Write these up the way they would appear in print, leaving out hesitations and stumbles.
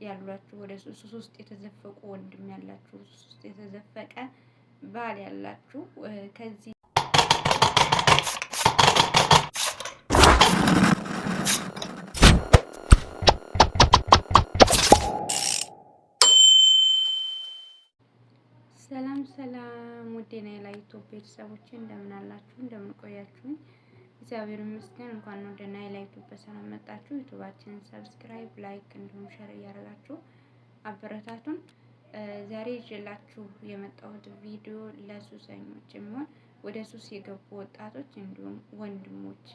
ያሏችሁ ወደ ሱስ ውስጥ የተዘፈቁ ወንድም ያላችሁ ሱስ ውስጥ የተዘፈቀ ባል ያላችሁ ከዚህ ሰላም ውዴና የላይቶፕ ቤተሰቦቼ እንደምን አላችሁ? እንደምን ቆያችሁኝ? እግዚአብሔር ይመስገን። እንኳን ወደ ናይላይቶፕ በሰላም መጣችሁ። ዩቲዩባችንን ሰብስክራይብ፣ ላይክ እንዲሁም ሼር እያደረጋችሁ አበረታቱን። ዛሬ ይዤላችሁ የመጣሁት ቪዲዮ ለሱሰኞች የሚሆን ወደ ሱስ የገቡ ወጣቶች እንዲሁም ወንድሞች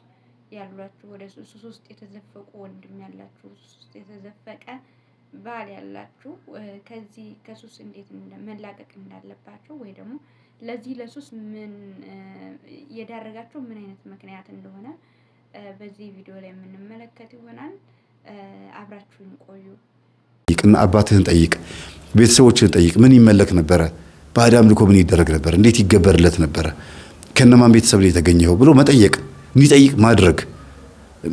ያሏችሁ ወደ ሱስ ውስጥ የተዘፈቁ ወንድም ያላችሁ ሱስ ውስጥ የተዘፈቀ ባል ያላችሁ ከዚህ ከሱስ እንዴት መላቀቅ እንዳለባችሁ ወይ ደግሞ ለዚህ ለሱስ ምን የዳረጋችሁ ምን አይነት ምክንያት እንደሆነ በዚህ ቪዲዮ ላይ የምንመለከት ይሆናል። አብራችሁን ቆዩ። ይቅና አባትህን ጠይቅ፣ ቤተሰቦችህን ጠይቅ። ምን ይመለክ ነበረ? በአዳም ልኮ ምን ይደረግ ነበር? እንዴት ይገበርለት ነበረ? ከነማን ቤተሰብ ላይ የተገኘው ብሎ መጠየቅ፣ እንዲጠይቅ ማድረግ፣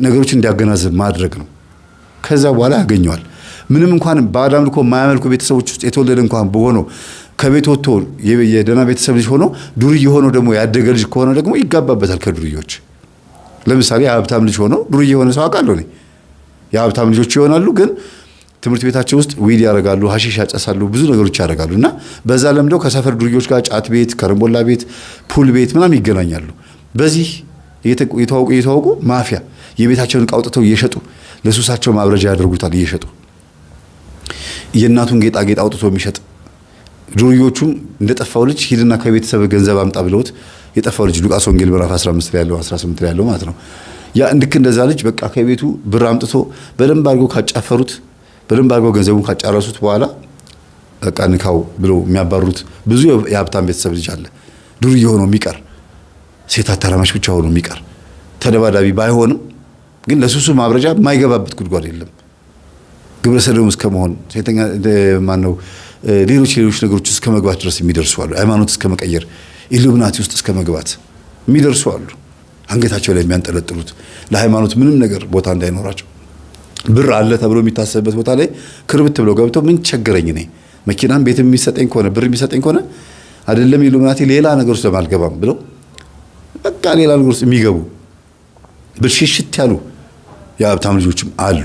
ነገሮችን እንዲያገናዝብ ማድረግ ነው። ከዛ በኋላ ያገኘዋል። ምንም እንኳን በአዳም ልኮ የማያመልኩ ቤተሰቦች ውስጥ የተወለደ እንኳን በሆነው ከቤት ወጥቶ የደና ቤተሰብ ልጅ ሆኖ ዱርዬ ሆኖ ደግሞ ያደገ ልጅ ከሆነ ደግሞ ይጋባበታል ከዱርዮች። ለምሳሌ የሀብታም ልጅ ሆኖ ዱርዬ የሆነ ሰው አውቃለሁ እኔ። የሀብታም ልጆች ይሆናሉ፣ ግን ትምህርት ቤታቸው ውስጥ ዊድ ያደርጋሉ፣ ሀሺሽ ያጨሳሉ፣ ብዙ ነገሮች ያደርጋሉ እና በዛ ለምደው ከሰፈር ዱርዮች ጋር ጫት ቤት፣ ከረምቦላ ቤት፣ ፑል ቤት ምናምን ይገናኛሉ። በዚህ የተዋወቁ ማፊያ የቤታቸውን ዕቃ አውጥተው እየሸጡ ለሱሳቸው ማብረጃ ያደርጉታል እየሸጡ የእናቱን ጌጣጌጥ አውጥቶ የሚሸጥ። ዱርዮቹም እንደጠፋው ልጅ ሂድና ከቤተሰብ ገንዘብ አምጣ ብለውት የጠፋው ልጅ ሉቃስ ወንጌል ምዕራፍ 15 ላይ ያለው 18 ላይ ያለው ማለት ነው። ያ እንድክ እንደዛ ልጅ በቃ ከቤቱ ብር አምጥቶ በደንብ አድርገው ካጫፈሩት፣ በደንብ አድርገው ገንዘቡን ካጫረሱት በኋላ በቃ ንካው ብለው የሚያባሩት ብዙ የሀብታም ቤተሰብ ልጅ አለ። ዱርዬ ሆኖ የሚቀር ሴት አተራማሽ ብቻ ሆኖ የሚቀር ተደባዳቢ ባይሆንም ግን ለሱሱ ማብረጃ የማይገባበት ጉድጓድ የለም። ግብረ ሰዶም እስከ መሆን ሴተኛ ማነው ሌሎች ነገሮች እስከ መግባት ድረስ የሚደርሱ አሉ። ሃይማኖት እስከ መቀየር ኢሉሚናቲ ውስጥ እስከ መግባት የሚደርሱ አሉ። አንገታቸው ላይ የሚያንጠለጥሉት ለሃይማኖት ምንም ነገር ቦታ እንዳይኖራቸው ብር አለ ተብሎ የሚታሰብበት ቦታ ላይ ክርብት ብለው ገብተው ምን ቸገረኝ ነኝ መኪናም ቤት የሚሰጠኝ ከሆነ ብር የሚሰጠኝ ከሆነ አይደለም ኢሉሚናቲ ሌላ ነገር ውስጥ ለማልገባም ብለው በቃ ሌላ ነገር ውስጥ የሚገቡ ብልሽሽት ያሉ የሀብታም ልጆችም አሉ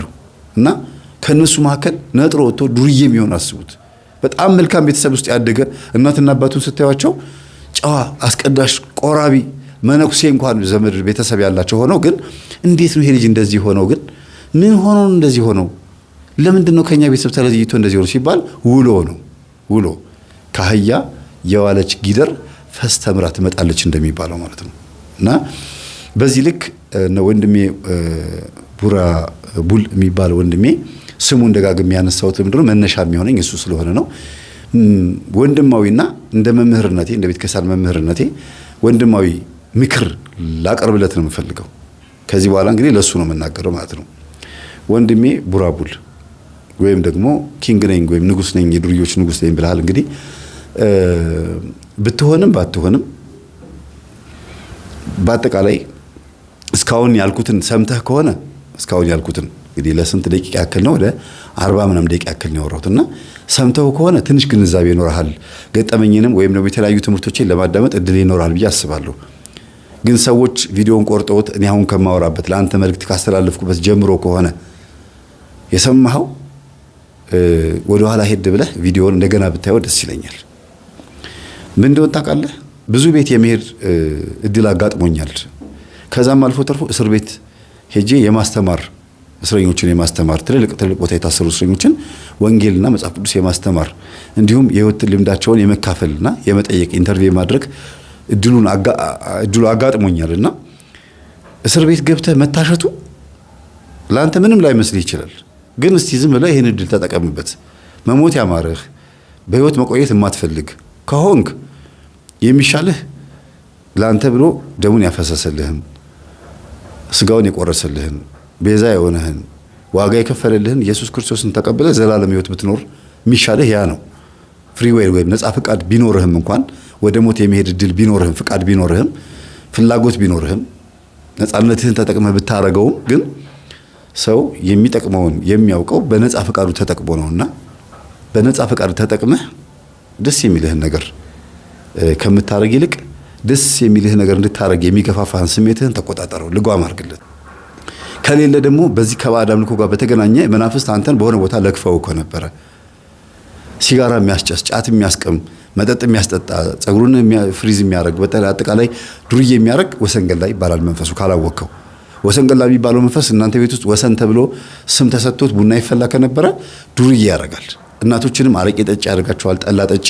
እና ከነሱ መካከል ነጥሮ ወጥቶ ዱርዬ የሚሆን አስቡት። በጣም መልካም ቤተሰብ ውስጥ ያደገ እናትና አባቱን ስታዩቸው ጨዋ፣ አስቀዳሽ፣ ቆራቢ መነኩሴ እንኳን ዘመድ ቤተሰብ ያላቸው ሆነው ግን እንዴት ነው ይሄ ልጅ እንደዚህ ሆነው? ግን ምን ሆኖ እንደዚህ ሆነው? ለምንድን ነው ከኛ ቤተሰብ ተለይቶ እንደዚህ ሆኖ ሲባል ውሎ ከአህያ የዋለች ጊደር ፈስ ተምራ ትመጣለች እንደሚባለው ማለት ነው። እና በዚህ ልክ ወንድሜ ቡራ ቡል የሚባል ወንድሜ ስሙን ደጋግሜ ያነሳሁት ለምንድነው መነሻ የሚሆነኝ እሱ ስለሆነ ነው። ወንድማዊና እንደ መምህርነቴ እንደ ቤተክርስቲያን መምህርነቴ ወንድማዊ ምክር ላቀርብለት ነው የምፈልገው። ከዚህ በኋላ እንግዲህ ለሱ ነው የምናገረው ማለት ነው። ወንድሜ ቡራቡል ወይም ደግሞ ኪንግ ነኝ ወይም ንጉስ ነኝ የዱርዮች ንጉስ ነኝ ብለሃል። እንግዲህ ብትሆንም ባትሆንም በአጠቃላይ እስካሁን ያልኩትን ሰምተህ ከሆነ እስካሁን ያልኩትን እንግዲህ ለስንት ደቂቃ ያክል ነው? ወደ 40 ምናምን ደቂቃ ያክል ነው ያወራሁትና ሰምተው ከሆነ ትንሽ ግንዛቤ ይኖርሃል። ገጠመኝንም ወይም ደግሞ የተለያዩ ትምህርቶችን ለማዳመጥ እድል ይኖርሃል ብዬ አስባለሁ። ግን ሰዎች ቪዲዮን ቆርጠውት እኔ አሁን ከማወራበት ለአንተ መልእክት ካስተላለፍኩበት ጀምሮ ከሆነ የሰማኸው ወደ ኋላ ሄድ ብለህ ቪዲዮን እንደገና ብታየው ደስ ይለኛል። ምን እንደሆነ ታውቃለህ? ብዙ ቤት የመሄድ እድል አጋጥሞኛል። ከዛም አልፎ ተርፎ እስር ቤት ሄጄ የማስተማር እስረኞችን የማስተማር ትልልቅ ቦታ የታሰሩ እስረኞችን ወንጌልና መጽሐፍ ቅዱስ የማስተማር እንዲሁም የህይወት ልምዳቸውን የመካፈልና የመጠየቅ ኢንተርቪው ማድረግ እድሉ አጋጥሞኛልና እስር ቤት ገብተህ መታሸቱ ላንተ ምንም ላይ መስልህ ይችላል። ግን እስቲ ዝም ብለህ ይሄን እድል ተጠቀምበት። መሞት ያማረህ በህይወት መቆየት የማትፈልግ ከሆንክ የሚሻልህ ላንተ ብሎ ደሙን ያፈሰሰልህን ስጋውን የቆረሰልህን ቤዛ የሆነህን ዋጋ የከፈለልህን ኢየሱስ ክርስቶስን ተቀበለ ዘላለም ህይወት ብትኖር የሚሻልህ ያ ነው። ፍሪ ዌል ወይም ነፃ ፍቃድ ቢኖርህም እንኳን ወደ ሞት የመሄድ እድል ቢኖርህም ፍቃድ ቢኖርህም ፍላጎት ቢኖርህም ነፃነትህን ተጠቅመህ ብታረገውም ግን ሰው የሚጠቅመውን የሚያውቀው በነፃ ፈቃዱ ተጠቅሞ ነውና በነፃ ፈቃዱ ተጠቅመህ ደስ የሚልህን ነገር ከምታረግ ይልቅ ደስ የሚልህ ነገር እንድታረግ የሚገፋፋህን ስሜትህን ተቆጣጠረው፣ ልጓም አድርግለት። ከሌለ ደግሞ በዚህ ከባዕድ አምልኮ ጋር በተገናኘ መናፍስት አንተን በሆነ ቦታ ለክፈው ከነበረ ሲጋራ የሚያስጨስ፣ ጫት የሚያስቀም፣ መጠጥ የሚያስጠጣ፣ ጸጉሩን ፍሪዝ የሚያደርግ፣ በአጠቃላይ ዱርዬ የሚያደርግ ወሰንገላ ይባላል መንፈሱ ካላወቀው። ወሰንገላ የሚባለው መንፈስ እናንተ ቤት ውስጥ ወሰን ተብሎ ስም ተሰጥቶት ቡና ይፈላ ከነበረ ዱርዬ ያደርጋል። እናቶችንም አረቄ ጠጪ ያደርጋቸዋል፣ ጠላ ጠጪ፣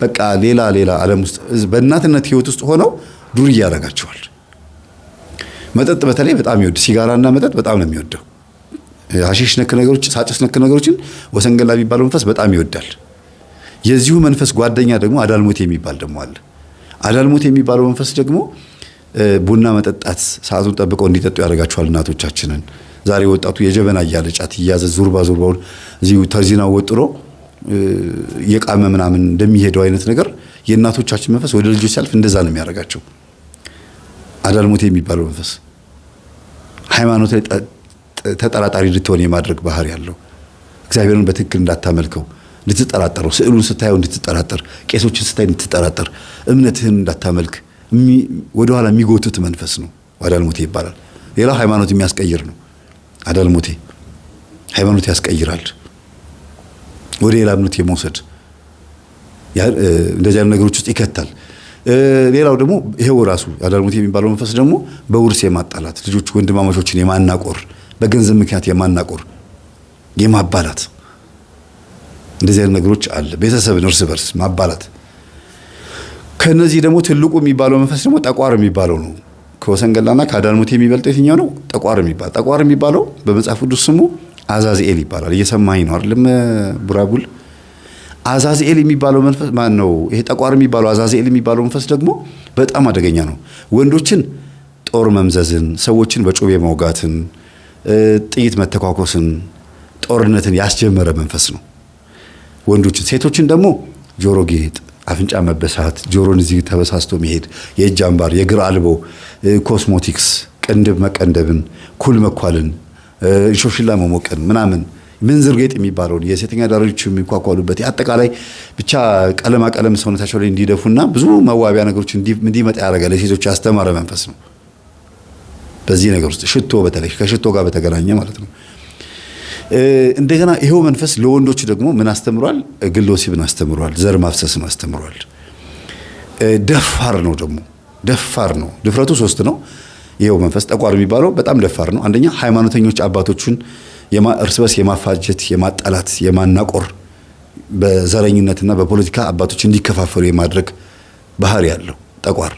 በቃ ሌላ ዓለም ውስጥ በእናትነት ህይወት ውስጥ ሆነው ዱርዬ ያደርጋቸዋል። መጠጥ በተለይ በጣም ይወድ፣ ሲጋራና መጠጥ በጣም ነው የሚወደው። ሐሺሽ ነክ ነገሮች፣ ሳጭስ ነክ ነገሮችን ወሰንገላ የሚባለው መንፈስ በጣም ይወዳል። የዚሁ መንፈስ ጓደኛ ደግሞ አዳልሞት የሚባል ደግሞ አለ። አዳልሞት የሚባለው መንፈስ ደግሞ ቡና መጠጣት ሰዓቱን ጠብቀው እንዲጠጡ ያደርጋቸዋል እናቶቻችንን። ዛሬ ወጣቱ የጀበና እያለ ጫት እያዘ ዙርባውን እዚሁ ተርዚናው ወጥሮ የቃመ ምናምን እንደሚሄደው አይነት ነገር የእናቶቻችን መንፈስ ወደ ልጆች ሲያልፍ እንደዛ ነው የሚያደርጋቸው። አዳልሞት የሚባለው መንፈስ ሃይማኖት ላይ ተጠራጣሪ እንድትሆን የማድረግ ባህሪ ያለው፣ እግዚአብሔርን በትክክል እንዳታመልከው እንድትጠራጠረው፣ ስዕሉን ስታየው እንድትጠራጠር፣ ቄሶችን ስታይ እንድትጠራጠር፣ እምነትህን እንዳታመልክ ወደኋላ የሚጎትት መንፈስ ነው አዳልሞቴ ይባላል። ሌላው ሃይማኖት የሚያስቀይር ነው። አዳልሞቴ ሃይማኖት ያስቀይራል፣ ወደ ሌላ እምነት የመውሰድ እንደዚህ አይነት ነገሮች ውስጥ ይከታል። ሌላው ደግሞ ይሄው ራሱ አዳልሞቴ የሚባለው መንፈስ ደግሞ በውርስ የማጣላት፣ ልጆች ወንድማማቾችን የማናቆር፣ በገንዘብ ምክንያት የማናቆር፣ የማባላት እንደዚህ አይነት ነገሮች አለ። ቤተሰብን እርስ በርስ ማባላት። ከነዚህ ደግሞ ትልቁ የሚባለው መንፈስ ደግሞ ጠቋር የሚባለው ነው። ከወሰንገላና ከአዳልሞቴ የሚበልጠው የትኛው ነው? ጠቋር የሚባል። ጠቋር የሚባለው በመጽሐፍ ቅዱስ ስሙ አዛዝኤል ይባላል። እየሰማኝ ነው አይደለም ቡራቡል? አዛዝኤል የሚባለው መንፈስ ማን ነው? ይሄ ጠቋር የሚባለው አዛዝኤል የሚባለው መንፈስ ደግሞ በጣም አደገኛ ነው። ወንዶችን ጦር መምዘዝን፣ ሰዎችን በጩቤ መውጋትን፣ ጥይት መተኳኮስን፣ ጦርነትን ያስጀመረ መንፈስ ነው ወንዶችን። ሴቶችን ደግሞ ጆሮ ጌጥ፣ አፍንጫ መበሳት፣ ጆሮን እዚህ ተበሳስቶ መሄድ፣ የእጅ አምባር፣ የእግር አልቦ፣ ኮስሞቲክስ፣ ቅንድብ መቀንደብን፣ ኩል መኳልን፣ እንሾሽላ መሞቅን ምናምን፣ ምንዝር ጌጥ የሚባለውን የሴተኛ አዳሪዎች የሚኳኳሉበት አጠቃላይ ብቻ ቀለማ ቀለም ሰውነታቸው ላይ እንዲደፉና ብዙ መዋቢያ ነገሮች እንዲመጣ ያደርጋል። ለሴቶች ያስተማረ መንፈስ ነው። በዚህ ነገር ውስጥ ሽቶ፣ በተለይ ከሽቶ ጋር በተገናኘ ማለት ነው። እንደገና ይሄው መንፈስ ለወንዶች ደግሞ ምን አስተምሯል? ግለ ወሲብን አስተምሯል። ዘር ማፍሰስን አስተምሯል። ደፋር ነው ደግሞ ደፋር ነው። ድፍረቱ 3 ነው። ይሄው መንፈስ ጠቋር የሚባለው በጣም ደፋር ነው። አንደኛ ሃይማኖተኞች አባቶችን እርስ በርስ የማፋጀት፣ የማጣላት፣ የማናቆር፣ በዘረኝነትና በፖለቲካ አባቶች እንዲከፋፈሉ የማድረግ ባህሪ ያለው ጠቋር።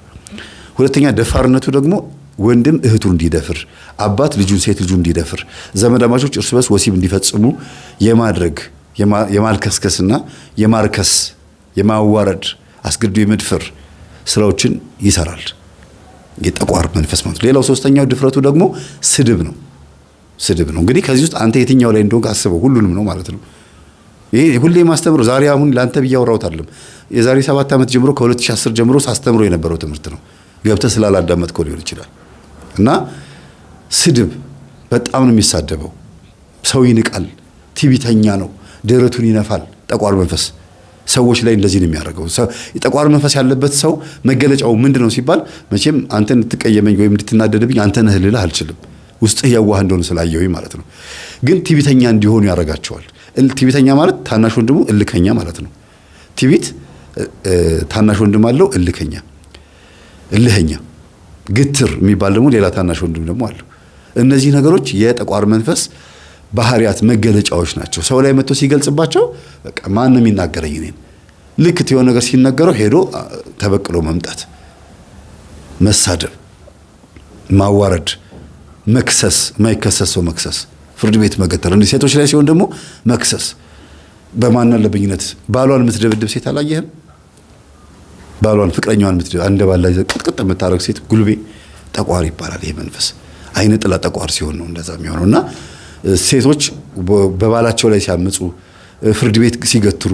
ሁለተኛ ደፋርነቱ ደግሞ ወንድም እህቱን እንዲደፍር፣ አባት ልጁን፣ ሴት ልጁን እንዲደፍር፣ ዘመዳማቾች እርስ በርስ ወሲብ እንዲፈጽሙ የማድረግ የማልከስከስና የማርከስ፣ የማዋረድ፣ አስገድዶ የመድፈር ስራዎችን ይሰራል የጠቋር መንፈስ ማለት። ሌላው ሶስተኛው ድፍረቱ ደግሞ ስድብ ነው። ስድብ ነው። እንግዲህ ከዚህ ውስጥ አንተ የትኛው ላይ እንደሆንክ አስበው። ሁሉንም ነው ማለት ነው። ይሄ ሁሌ ማስተምረው ዛሬ አሁን ላንተ ብያወራሁት አይደለም። የዛሬ 7 ዓመት ጀምሮ ከ2010 ጀምሮ ሳስተምሮ የነበረው ትምህርት ነው። ገብተህ ስላላዳመጥከው ሊሆን ይችላል። እና ስድብ በጣም ነው የሚሳደበው። ሰው ይንቃል፣ ትዕቢተኛ ነው፣ ደረቱን ይነፋል። ጠቋር መንፈስ ሰዎች ላይ እንደዚህ ነው የሚያደርገው። የጠቋር መንፈስ ያለበት ሰው መገለጫው ምንድነው ሲባል መቼም አንተ እንድትቀየመኝ ወይም እንድትናደድብኝ አንተ ነህ ልልህ አልችልም። ውስጥህ ያዋህ እንደሆነ ስላየሁኝ ማለት ነው። ግን ትዕቢተኛ እንዲሆኑ ያደርጋቸዋል። ትዕቢተኛ ማለት ታናሽ ወንድሙ እልከኛ ማለት ነው። ትዕቢት ታናሽ ወንድም አለው፣ እልከኛ፣ እልህኛ፣ ግትር የሚባል ደግሞ ሌላ ታናሽ ወንድም ደግሞ አለው። እነዚህ ነገሮች የጠቋር መንፈስ ባህሪያት መገለጫዎች ናቸው። ሰው ላይ መጥቶ ሲገልጽባቸው በቃ ማን ነው የሚናገረኝ እኔን? ልክ የሆነ ነገር ሲነገረው ሄዶ ተበቅሎ መምጣት፣ መሳደብ፣ ማዋረድ፣ መክሰስ፣ የማይከሰስ ሰው መክሰስ፣ ፍርድ ቤት መገተር። እንዲህ ሴቶች ላይ ሲሆን ደግሞ መክሰስ፣ በማን አለብኝነት ባሏን የምትደብድብ ሴት አላየህም? ባሏን ፍቅረኛዋን የምትደብድብ አንደ ባላ ቅጥቅጥ የምታረግ ሴት ጉልቤ ጠቋር ይባላል። ይሄ መንፈስ አይነ ጥላ ጠቋር ሲሆን ነው እንደዛ የሚሆነውና ሴቶች በባላቸው ላይ ሲያምፁ፣ ፍርድ ቤት ሲገትሩ፣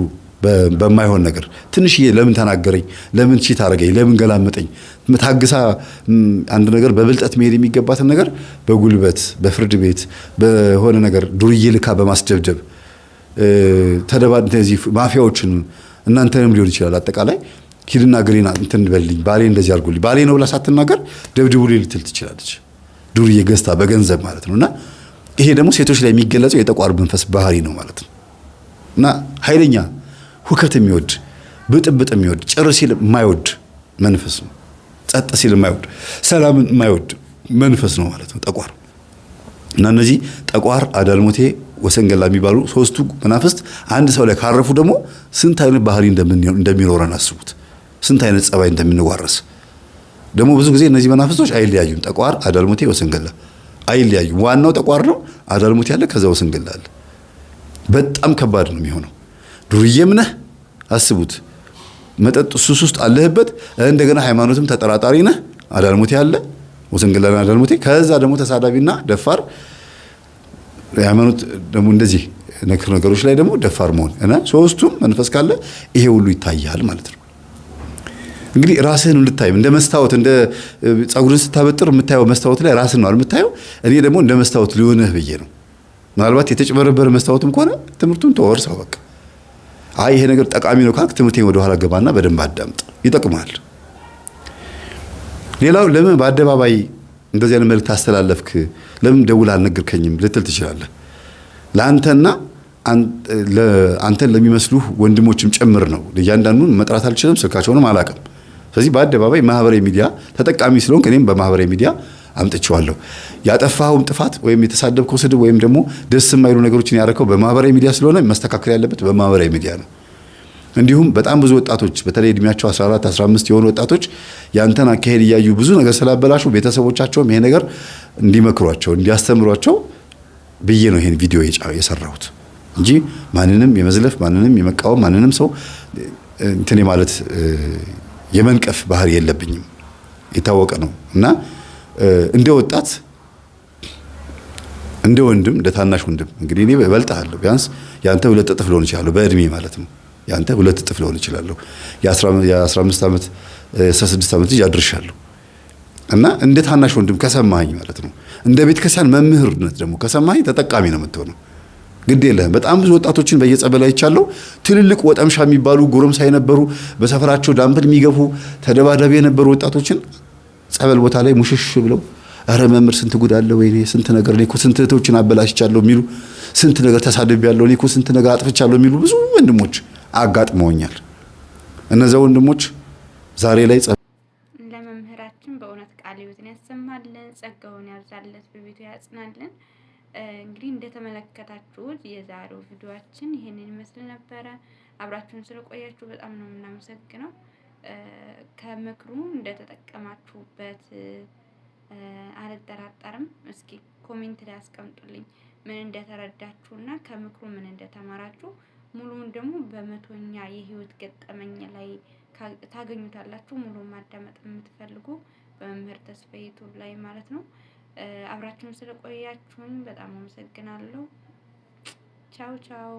በማይሆን ነገር ትንሽዬ ለምን ተናገረኝ፣ ለምን ቺት አደረገኝ፣ ለምን ገላመጠኝ ታግሳ አንድ ነገር በብልጠት መሄድ የሚገባትን ነገር በጉልበት በፍርድ ቤት በሆነ ነገር ዱርዬ ልካ በማስደብደብ እነዚህ ማፊያዎችን እናንተንም ሊሆን ይችላል አጠቃላይ ሂድና ግሪና እንትን በልኝ ባሌ እንደዚህ አድርጉልኝ ባሌ ነው ብላ ሳትናገር ደብድቡልኝ ልትል ትችላለች። ዱርዬ ገዝታ በገንዘብ ማለት ነውና ይሄ ደግሞ ሴቶች ላይ የሚገለጸው የጠቋር መንፈስ ባህሪ ነው ማለት ነው። እና ኃይለኛ ሁከት የሚወድ ብጥብጥ የሚወድ ጭር ሲል የማይወድ መንፈስ ነው። ጸጥ ሲል የማይወድ ሰላምን የማይወድ መንፈስ ነው ማለት ነው ጠቋር። እና እነዚህ ጠቋር፣ አዳልሞቴ፣ ወሰንገላ የሚባሉ ሶስቱ መናፍስት አንድ ሰው ላይ ካረፉ ደግሞ ስንት አይነት ባህሪ እንደሚኖረን አስቡት። ስንት አይነት ጸባይ እንደምንዋረስ ደግሞ ብዙ ጊዜ እነዚህ መናፍስቶች አይለያዩም። ጠቋር፣ አዳልሞቴ፣ ወሰንገላ አይለያዩም። ዋናው ጠቋር ነው። አዳልሞቴ ያለ ከዛ ወሰንገላ አለ። በጣም ከባድ ነው የሚሆነው። ዱርዬም ነህ አስቡት። መጠጥ ሱስ ውስጥ አለህበት። እንደገና ሃይማኖትም ተጠራጣሪ ነህ። አዳልሞቴ አለ፣ ወሰንገላና አዳልሞቴ። ከዛ ደግሞ ተሳዳቢና ደፋር ሃይማኖት ደግሞ እንደዚህ ነክር ነገሮች ላይ ደግሞ ደፋር መሆን እና ሶስቱም መንፈስ ካለ ይሄ ሁሉ ይታያል ማለት ነው። እንግዲህ ራስህን እንድታይ እንደ መስታወት እንደ ጸጉርን ስታበጥር የምታየው መስታወት ላይ ራስህን ነው የምታየው። እኔ ደግሞ እንደ መስታወት ሊሆንህ ብዬ ነው። ምናልባት የተጨበረበረ መስታወትም ከሆነ ትምህርቱን ተወርሰው በቃ አይ ይሄ ነገር ጠቃሚ ነው ካልክ ትምህርቴን ወደ ኋላ ገባና በደንብ አዳምጥ፣ ይጠቅማል። ሌላው ለምን በአደባባይ እንደዚህ አይነት መልእክት አስተላለፍክ፣ ለምን ደውል አልነገርከኝም ልትል ትችላለህ። ለአንተና አንተን ለሚመስሉህ ወንድሞችም ጭምር ነው። እያንዳንዱን መጥራት አልችልም፣ ስልካቸውንም አላውቅም። ስለዚህ በአደባባይ ማህበራዊ ሚዲያ ተጠቃሚ ስለሆንክ እኔም በማህበራዊ ሚዲያ አምጥቼዋለሁ። ያጠፋኸውም ጥፋት ወይም የተሳደብከው ስድብ ወይም ደግሞ ደስ የማይሉ ነገሮችን ያደረከው በማህበራዊ ሚዲያ ስለሆነ መስተካከል ያለበት በማህበራዊ ሚዲያ ነው። እንዲሁም በጣም ብዙ ወጣቶች በተለይ እድሜያቸው 14 15 የሆኑ ወጣቶች ያንተን አካሄድ እያዩ ብዙ ነገር ስላበላሹ ቤተሰቦቻቸውም ይሄ ነገር እንዲመክሯቸው እንዲያስተምሯቸው ብዬ ነው ይሄን ቪዲዮ የሰራሁት እንጂ ማንንም የመዝለፍ ማንንም የመቃወም ማንንም ሰው እንትን ማለት የመንቀፍ ባህሪ የለብኝም። የታወቀ ነው እና እንደ ወጣት እንደ ወንድም እንደ ታናሽ ወንድም እንግዲህ እኔ እበልጥሃለሁ። ቢያንስ ያንተ 2 እጥፍ ሊሆን ይችላል በእድሜ ማለት ነው። ያንተ 2 እጥፍ ሊሆን ይችላል። የ15 ዓመት 16 ዓመት ልጅ አድርሻለሁ እና እንደ ታናሽ ወንድም ከሰማኸኝ ማለት ነው። እንደ ቤተ ክርስቲያን መምህርነት ደግሞ ከሰማኸኝ ተጠቃሚ ነው የምትሆነው። ግድ የለህም። በጣም ብዙ ወጣቶችን በየጸበል አይቻለሁ። ትልልቅ ወጠምሻ የሚባሉ ጎረምሳ የነበሩ በሰፈራቸው ዳምፕል የሚገፉ ተደባዳቢ የነበሩ ወጣቶችን ጸበል ቦታ ላይ ሙሽሽ ብለው አረ መምህር ስንት ጉድ አለ ወይኔ ስንት ነገር እኔ እኮ ስንት እህቶችን አበላሽቻለሁ የሚሉ ስንት ነገር ተሳድቤያለሁ እኔ እኮ ስንት ነገር አጥፍቻለሁ የሚሉ ብዙ ወንድሞች አጋጥመውኛል። እነዛ ወንድሞች ዛሬ ላይ ለመምህራችን በእውነት ቃለ ሕይወትን ያሰማልን፣ ጸጋውን ያብዛለት፣ በቤቱ ያጽናልን። እንግዲህ እንደተመለከታችሁት የዛሬው ቪዲዮአችን ይሄንን ይመስል ነበረ። አብራችሁን ስለቆያችሁ በጣም ነው የምናመሰግነው። ከምክሩ እንደተጠቀማችሁበት አልጠራጠርም። እስኪ ኮሜንት ላይ አስቀምጡልኝ ምን እንደተረዳችሁና ከምክሩ ምን እንደተማራችሁ። ሙሉውን ደግሞ በመቶኛ የህይወት ገጠመኝ ላይ ታገኙታላችሁ። ሙሉ ማዳመጥ የምትፈልጉ በመምህር ተስፋዬ ዩቲዩብ ላይ ማለት ነው። አብራችሁን ስለቆያችሁኝ በጣም አመሰግናለሁ። ቻው ቻው።